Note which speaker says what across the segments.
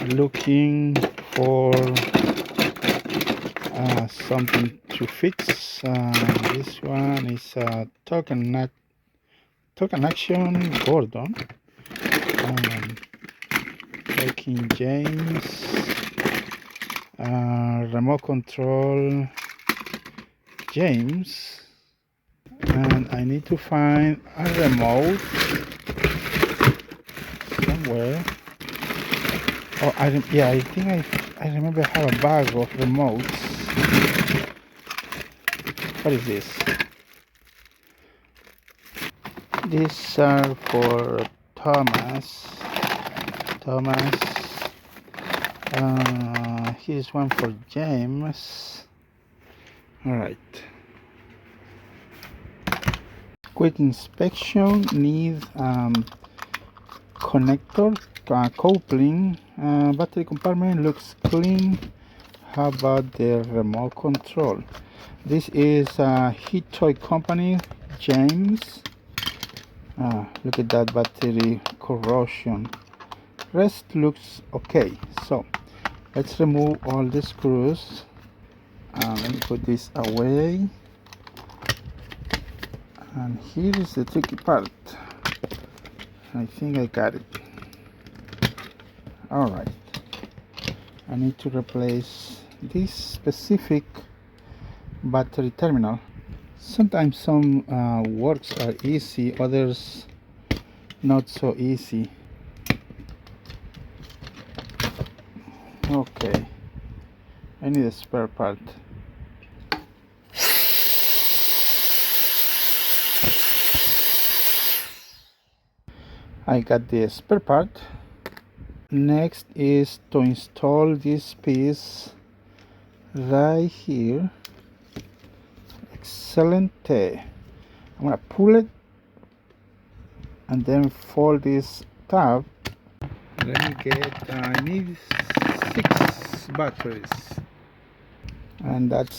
Speaker 1: looking for something to fix. This one is token action Gordon. Taking James. Remote control James. And I need to find a remote somewhere. Oh, I think I remember I have a bag of remotes. What is this? These are for Thomas. Here's one for James. All right. Quick inspection. Need connector, coupling. Battery compartment looks clean. How about the remote control? This is Heat Toy Company, James. Look at that battery corrosion. Rest looks okay. So let's remove all the screws. Let me put this away. And here is the tricky part. I think I got it. All right. I need to replace this specific battery terminal. Sometimes some works are easy, others not so easy. Okay, I need a spare part. I got the spare part. Next is to install this piece right here. Excellent. I'm gonna pull it and then fold this tab. Let me get, I need 6 batteries, and that's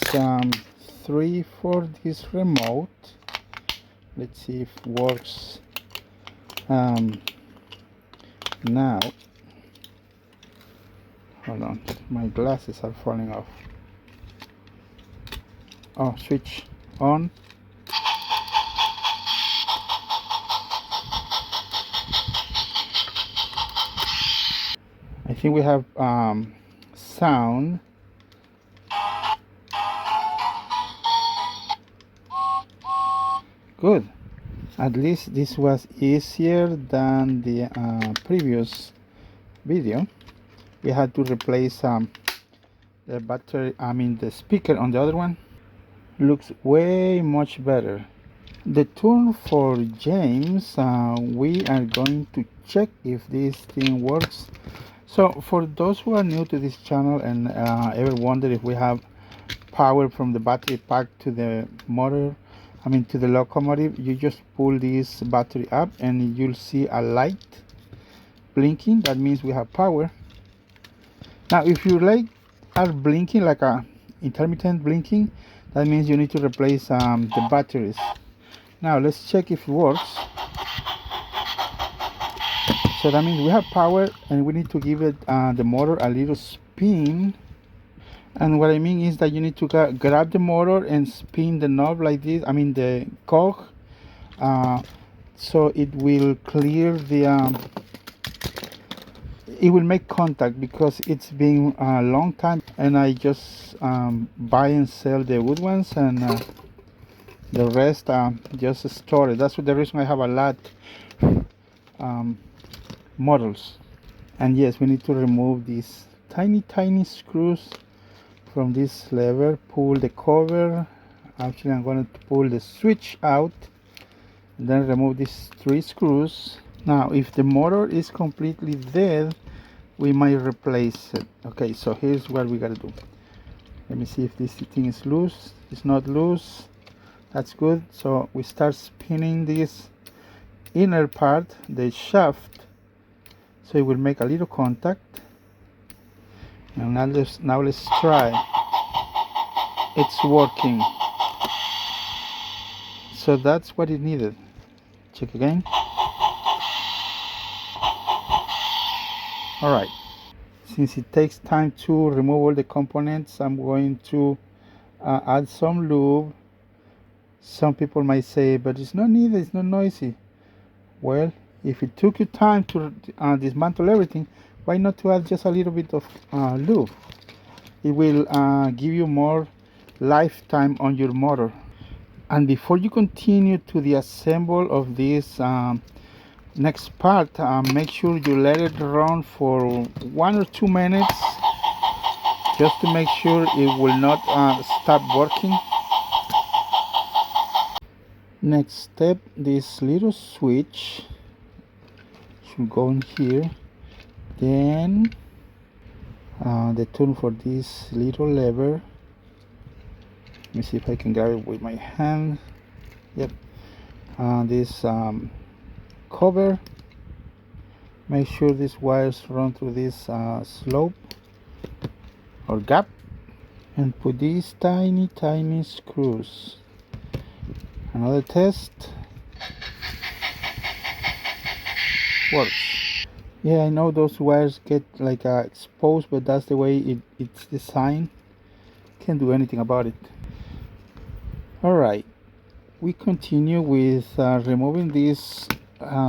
Speaker 1: 3 for this remote. Let's see if it works now. Hold on, my glasses are falling off. Oh, switch on. I think we have sound. Good. At least this was easier than the previous video. We had to replace the battery, the speaker on the other one. Looks way much better. The turn for James, we are going to check if this thing works. So for those who are new to this channel and ever wonder if we have power from the battery pack to the motor, to the locomotive, you just pull this battery up and you'll see a light blinking. That means we have power. Now if your light are blinking like a intermittent blinking, that means you need to replace the batteries. Now let's check if it works. So that means we have power and we need to give it the motor a little spin. And what I mean is that you need to grab the motor and spin the knob like this, the cog, so it will clear the it will make contact, because it's been a long time and I just buy and sell the wood ones, and the rest just store it. That's the reason I have a lot models. And yes, we need to remove these tiny screws from this lever. Pull the cover. Actually, I'm going to pull the switch out and then remove these 3 screws. Now if the motor is completely dead, we might replace it. Okay, so here's what we gotta do. Let me see if this thing is loose. It's not loose. That's good. So we start spinning this inner part, the shaft, so it will make a little contact. And now let's try. It's working. So that's what it needed. Check again. All right. Since it takes time to remove all the components, I'm going to add some lube. Some people might say, but it's not needed, it's not noisy. Well, if it took you time to dismantle everything, why not to add just a little bit of lube? It will give you more lifetime on your motor. And before you continue to the assemble of this next part, make sure you let it run for 1 or 2 minutes just to make sure it will not stop working. Next step, this little switch should go in here. Then the tool for this little lever. Let me see if I can grab it with my hand. Yep. This cover. Make sure these wires run through this slope or gap, and put these tiny screws. Another test. Works. Yeah, I know those wires get like exposed, but that's the way it's designed. Can't do anything about it. Alright, we continue with removing these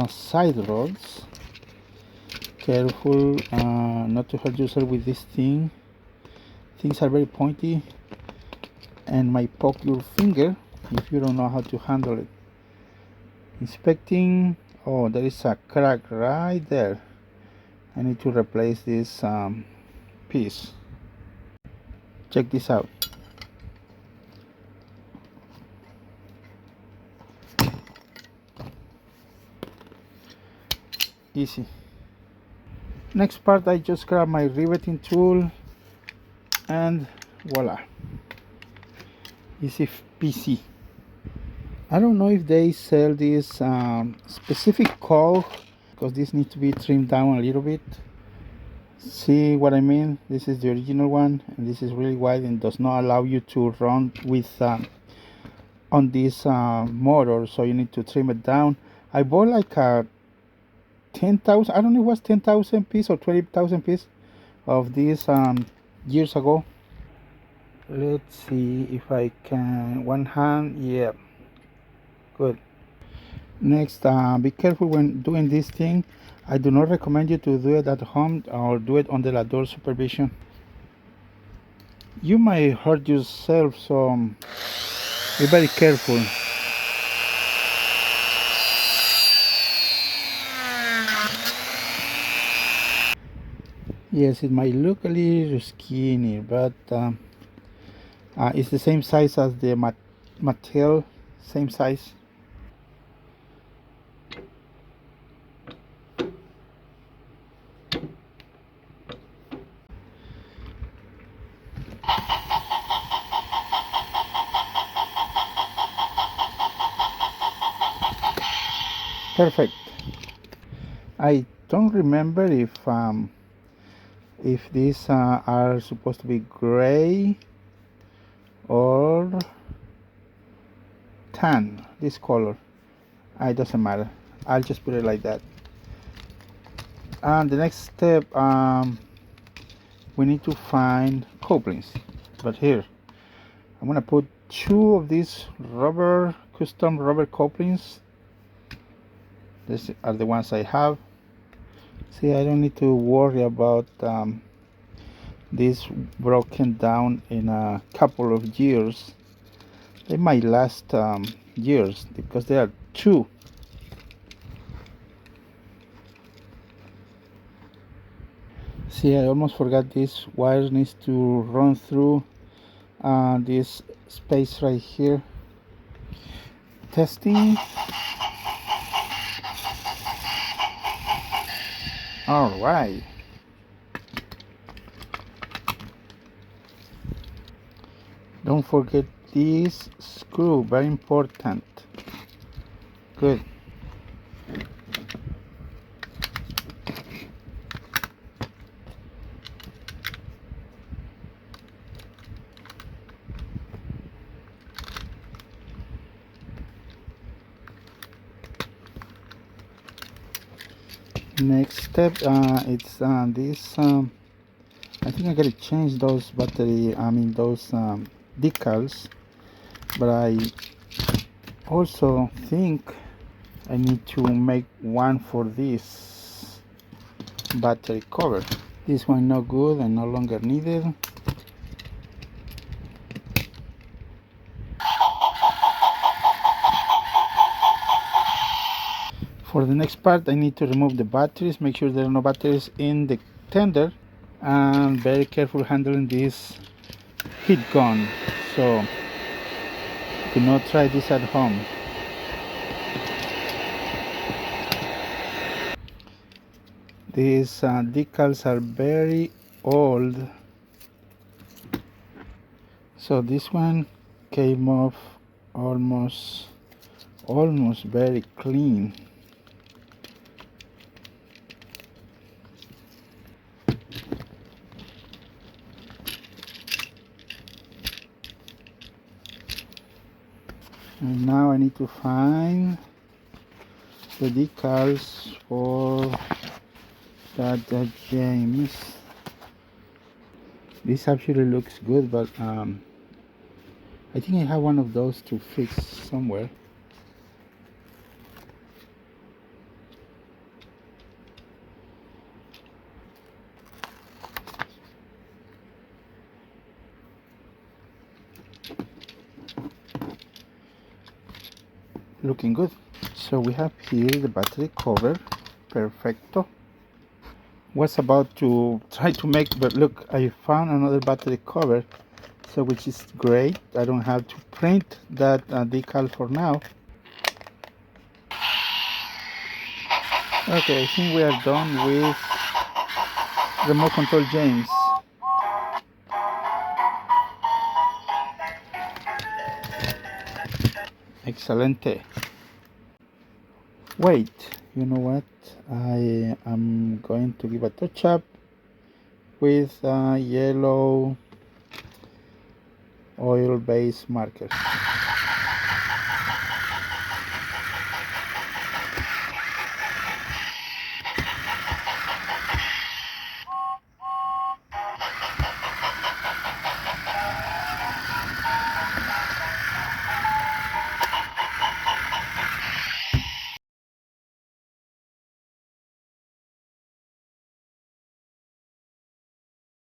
Speaker 1: side rods. Careful not to hurt yourself with this thing. Things are very pointy and might poke your finger if you don't know how to handle it. Inspecting. Oh, there is a crack right there. I need to replace this piece. Check this out. Easy. Next part, I just grab my riveting tool and voila, easy peasy. I don't know if they sell this specific cog, because this needs to be trimmed down a little bit. See what I mean? This is the original one, and this is really wide and does not allow you to run with on this motor, so you need to trim it down. I bought like a 10,000, I don't know if it was 10,000 piece or 20,000 piece of this years ago. Let's see if I can, one hand, yeah, good. Next, be careful when doing this thing. I do not recommend you to do it at home or do it under adult supervision. You might hurt yourself, so be very careful. Yes, it might look a little skinny, but it's the same size as the Mattel, same size. Perfect. I don't remember if these are supposed to be gray or tan, this color. It doesn't matter, I'll just put it like that. And the next step, we need to find couplings, but here I'm gonna put 2 of these custom rubber couplings. These are the ones I have. See, I don't need to worry about this broken down in a couple of years. They might last years because there are 2. See, I almost forgot this wire needs to run through this space right here. Testing. All right. Don't forget this screw, very important. Good. Next step, it's this I think I gotta change those those decals, but I also think I need to make one for this battery cover. This one no good and no longer needed. For the next part, I need to remove the batteries, make sure there are no batteries in the tender, and very careful handling this heat gun. So do not try this at home. These decals are very old, so this one came off almost very clean. And now I need to find the decals for that James. This actually looks good, but I think I have one of those to fix somewhere. Looking good. So we have here the battery cover, perfecto. Was about to try to make, but look, I found another battery cover, so which is great. I don't have to print that decal for now. Okay, I think we are done with remote control James. Excelente. Wait, you know what? I am going to give a touch up with yellow oil-based markers.